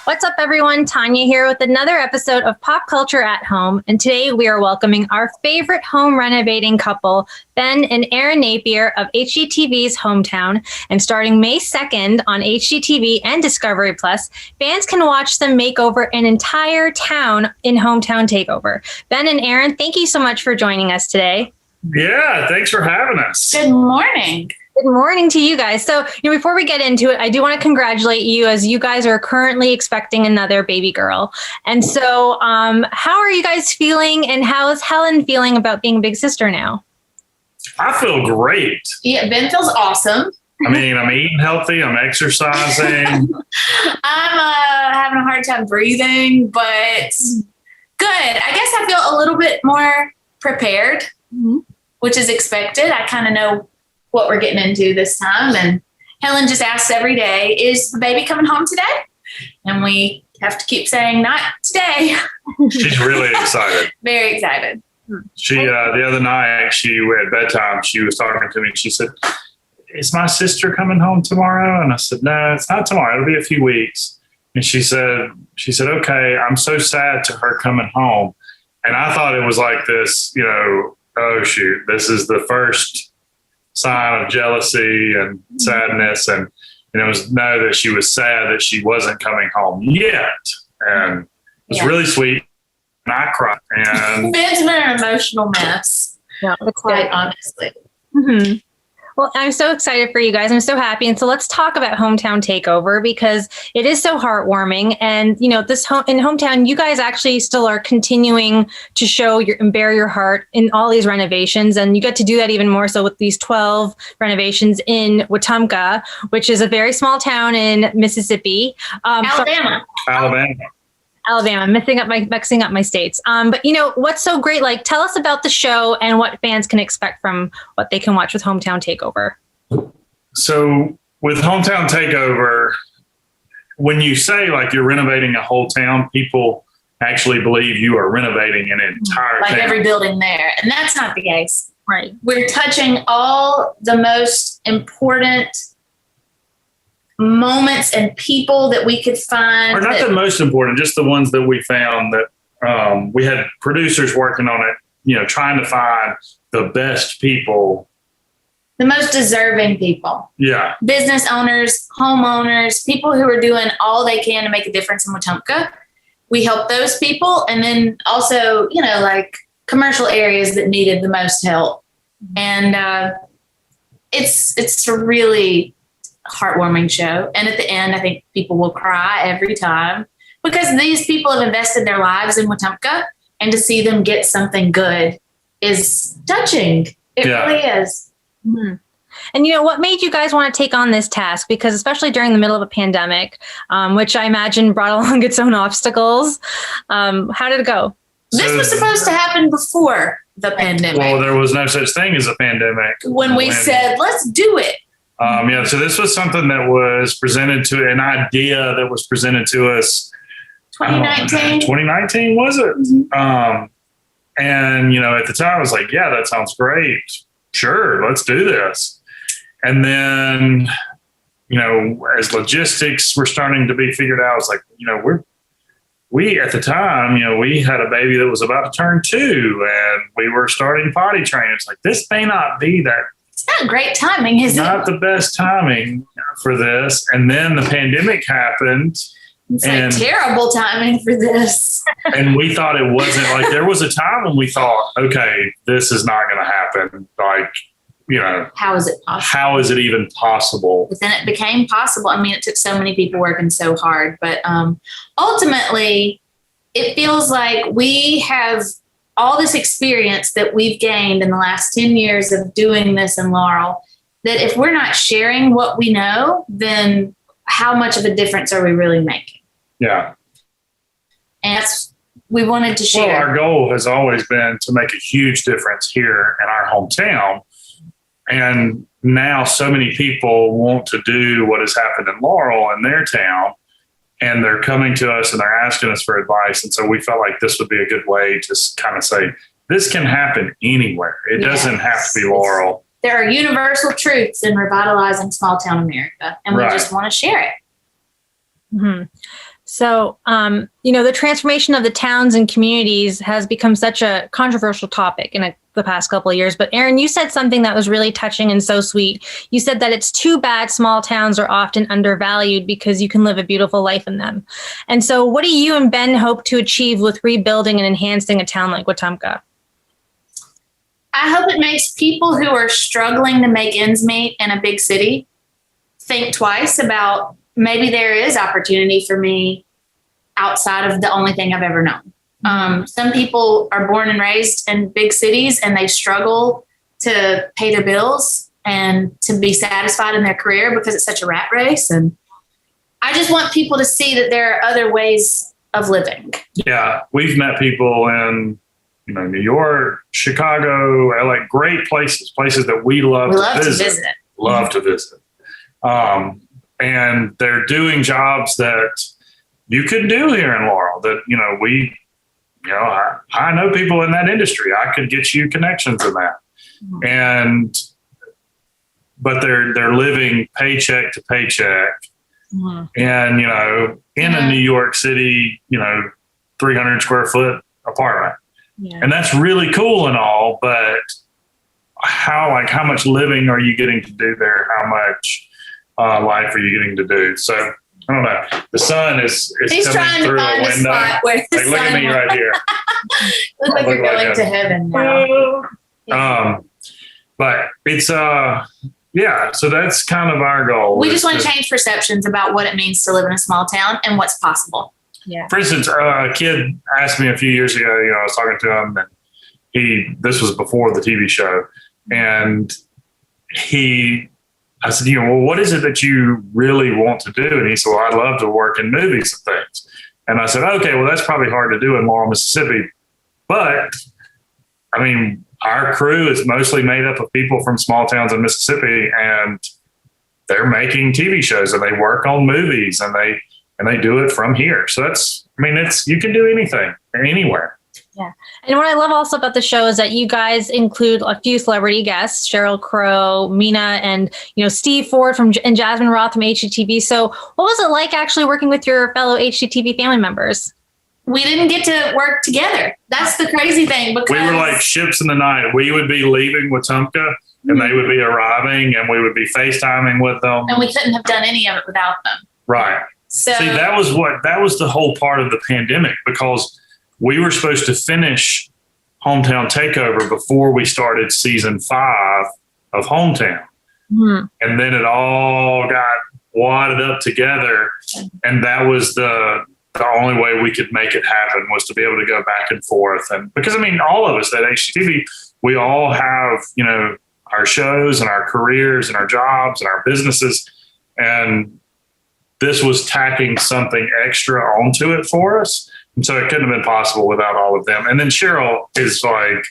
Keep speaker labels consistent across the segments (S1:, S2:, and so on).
S1: What's up, everyone? Tania here with another episode of Pop Culture at Home. And today we are welcoming our favorite home renovating couple, Ben and Erin Napier of HGTV's Home Town. And starting May 2nd on HGTV and Discovery Plus, fans can watch them make over an entire town in Home Town Takeover. Ben and Erin, thank you so much for joining us today.
S2: Yeah, thanks for having us.
S3: Good morning.
S1: Good morning to you guys. So, before we get into it, I do want to congratulate you as you guys are currently expecting another baby girl. And so, how are you guys feeling, and how is Helen feeling about being a big sister now?
S2: I feel great.
S3: Yeah, Ben feels awesome.
S2: I mean, I'm eating healthy. I'm exercising.
S3: I'm having a hard time breathing, but good. I guess I feel a little bit more prepared, which is expected. I kind of know what we're getting into this time. And Helen just asks every day, is the baby coming home today? And we have to keep saying, not today.
S2: She's really excited.
S3: Very excited.
S2: She, the other night, at bedtime, she was talking to me. She said, is my sister coming home tomorrow? And I said, no, it's not tomorrow. It'll be a few weeks. And she said, okay, I'm so sad to her coming home. And I thought it was like this, oh shoot, this is the first sign of jealousy and sadness. And it was that she was sad that she wasn't coming home yet. And it was really sweet. And I cried. And
S3: Ben's been an emotional mess.
S1: Yeah, that's
S3: quite honestly.
S1: Mm-hmm. Well, I'm so excited for you guys. I'm so happy. And so let's talk about Home Town Takeover, because it is so heartwarming. And, in Hometown, you guys actually still are continuing to show and bear your heart in all these renovations. And you get to do that even more so with these 12 renovations in Wetumpka, which is a very small town in Mississippi. Alabama, mixing up my states. But what's so great? Like, tell us about the show and what fans can expect from what they can watch with Hometown Takeover.
S2: So with Hometown Takeover, when you say like you're renovating a whole town, people actually believe you are renovating an entire town.
S3: Like every building there. And that's not the case.
S1: Right.
S3: We're touching all the most important moments and people that we could find.
S2: Or not the most important, just the ones that we found that we had producers working on it, trying to find the best people.
S3: The most deserving people.
S2: Yeah.
S3: Business owners, homeowners, people who are doing all they can to make a difference in Wetumpka. We help those people. And then also, like commercial areas that needed the most help. And it's a really heartwarming show. And at the end, I think people will cry every time, because these people have invested their lives in Wetumpka, and to see them get something good is touching. It really is.
S1: Mm-hmm. And what made you guys want to take on this task? Because especially during the middle of a pandemic, which I imagine brought along its own obstacles. How did it go?
S3: This was supposed to happen before the pandemic.
S2: Well, there was no such thing as a pandemic.
S3: When we said, let's do it.
S2: So this was something that was presented to an idea that was presented to us.
S3: 2019.
S2: 2019 was it?
S3: Mm-hmm.
S2: And at the time I was like, yeah, that sounds great. Sure, let's do this. And then, as logistics were starting to be figured out, I was like, we at the time, we had a baby that was about to turn 2, and we were starting potty training. It's like, this may not be that.
S3: It's not great timing, is it?
S2: Not the best timing for this. And then the pandemic happened.
S3: It's like terrible timing for this.
S2: And we thought it wasn't like, there was a time when we thought, okay, this is not going to happen. Like,
S3: how is it possible?
S2: How is it even possible?
S3: But then it became possible. I mean, it took so many people working so hard, but ultimately it feels like we have all this experience that we've gained in the last 10 years of doing this in Laurel, that if we're not sharing what we know, then how much of a difference are we really making?
S2: Yeah.
S3: And we wanted to share.
S2: Well, our goal has always been to make a huge difference here in our hometown. And now so many people want to do what has happened in Laurel in their town, and they're coming to us and they're asking us for advice. And so we felt like this would be a good way to kind of say, this can happen anywhere. It doesn't have to be Laurel.
S3: There are universal truths in revitalizing small town America, and we just want to share it.
S1: Mm-hmm. So, the transformation of the towns and communities has become such a controversial topic in the past couple of years. But Erin, you said something that was really touching and so sweet. You said that it's too bad small towns are often undervalued because you can live a beautiful life in them. And so what do you and Ben hope to achieve with rebuilding and enhancing a town like Wetumpka?
S3: I hope it makes people who are struggling to make ends meet in a big city think twice about maybe there is opportunity for me outside of the only thing I've ever known. Some people are born and raised in big cities and they struggle to pay their bills and to be satisfied in their career because it's such a rat race. And I just want people to see that there are other ways of living. Yeah.
S2: We've met people in, New York, Chicago, LA, great places that we love to visit. Love to visit. And they're doing jobs that you could do here in Laurel that, I know people in that industry. I could get you connections in that. But they're living paycheck to paycheck. And, in a New York City, 300 square foot apartment. Yeah. And that's really cool and all, but how much living are you getting to do there? How much life are you getting to do? So I don't know. The sun is coming through a window. Look at me right here.
S3: Looks like you're going to heaven now.
S2: But it's so that's kind of our goal.
S3: We just want to change perceptions about what it means to live in a small town and what's possible.
S1: Yeah.
S2: For instance, a kid asked me a few years ago, I was talking to him and this was before the TV show. And I said, well, what is it that you really want to do? And he said, well, I'd love to work in movies and things. And I said, okay, well, that's probably hard to do in Laurel, Mississippi. But our crew is mostly made up of people from small towns in Mississippi, and they're making TV shows and they work on movies and they do it from here. So you can do anything anywhere.
S1: Yeah. And what I love also about the show is that you guys include a few celebrity guests, Sheryl Crow, Mina, and, Steve Ford and Jasmine Roth from HGTV. So what was it like actually working with your fellow HGTV family members?
S3: We didn't get to work together. That's the crazy thing. Because
S2: we were like ships in the night. We would be leaving Wetumpka and they would be arriving and we would be FaceTiming with them.
S3: And we couldn't have done any of it without them.
S2: Right.
S3: So
S2: see, that was the whole part of the pandemic, because we were supposed to finish Home Town Takeover before we started season 5 of Home Town. And then it all got wadded up together. And that was the only way we could make it happen, was to be able to go back and forth. And because, all of us at HGTV, we all have, our shows and our careers and our jobs and our businesses. And this was tacking something extra onto it for us. And so it couldn't have been possible without all of them. And then Sheryl is like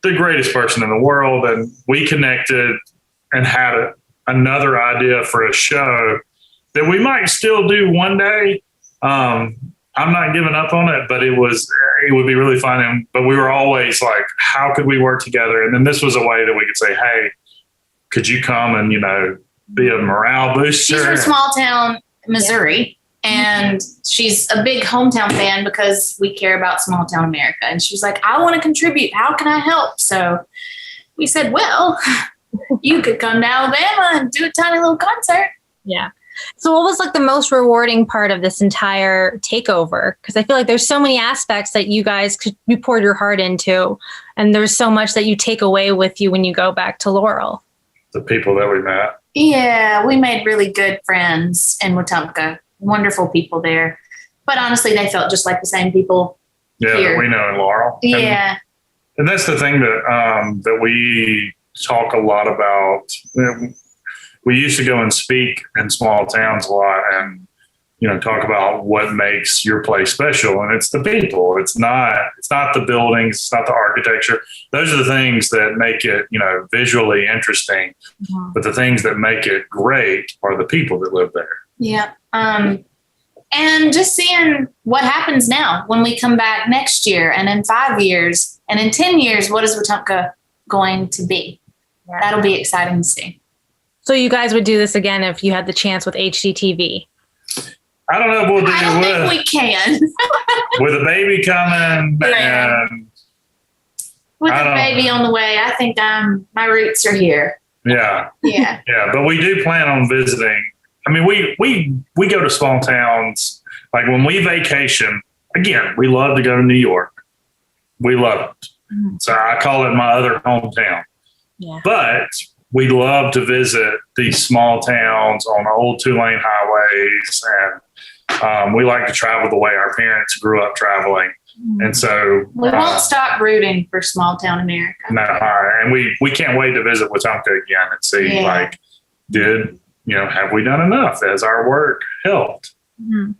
S2: the greatest person in the world. And we connected and had another idea for a show that we might still do one day. I'm not giving up on it, but it would be really fun. But we were always like, how could we work together? And then this was a way that we could say, hey, could you come and, be a morale booster?
S3: She's from small town, Missouri. And she's a big hometown fan because we care about small town America. And she's like, I want to contribute. How can I help? So we said, well, you could come to Alabama and do a tiny little concert.
S1: Yeah. So what was like the most rewarding part of this entire takeover? Because I feel like there's so many aspects that you poured your heart into, and there's so much that you take away with you when you go back to Laurel.
S2: The people that we met.
S3: Yeah, we made really good friends in Wetumpka. Wonderful people there. But honestly, they felt just like the same people here.
S2: That we know in Laurel.
S3: Yeah.
S2: And that's the thing that we talk a lot about. We used to go and speak in small towns a lot and, talk about what makes your place special. And it's the people. It's not the buildings. It's not the architecture. Those are the things that make it, visually interesting. Mm-hmm. But the things that make it great are the people that live there.
S3: Yeah. And just seeing what happens now when we come back next year and in 5 years and in 10 years, what is Wetumpka going to be? Yeah. That'll be exciting to see.
S1: So you guys would do this again if you had the chance with HGTV?
S2: I don't know if we'll do
S3: I don't think we can.
S2: with a baby coming
S3: Yeah.
S2: and
S3: With
S2: I
S3: a
S2: don't-
S3: baby on the way, I think my roots are here.
S2: yeah.
S3: Yeah.
S2: Yeah, but we do plan on visiting. I mean, we go to small towns. Like when we vacation, again, we love to go to New York. We love it. So I call it my other hometown.
S1: Yeah.
S2: But we love to visit these small towns on old 2-lane highways. And we like to travel the way our parents grew up traveling. And so
S3: We won't stop rooting for small town America.
S2: no, and we can't wait to visit Wetumpka again and see
S3: Yeah.
S2: have we done enough? Has our work helped?
S1: Mhm.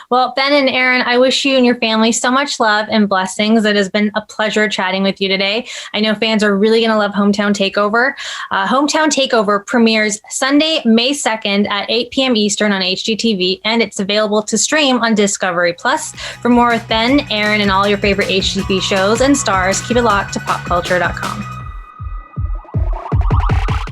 S1: Well, Ben and Erin, I wish you and your family so much love and blessings. It has been a pleasure chatting with you today. I know fans are really going to love Hometown Takeover. Hometown Takeover premieres Sunday, May 2nd at 8 p.m. Eastern on HGTV, and it's available to stream on Discovery Plus. For more with Ben, Erin, and all your favorite HGTV shows and stars, keep it locked to popculture.com.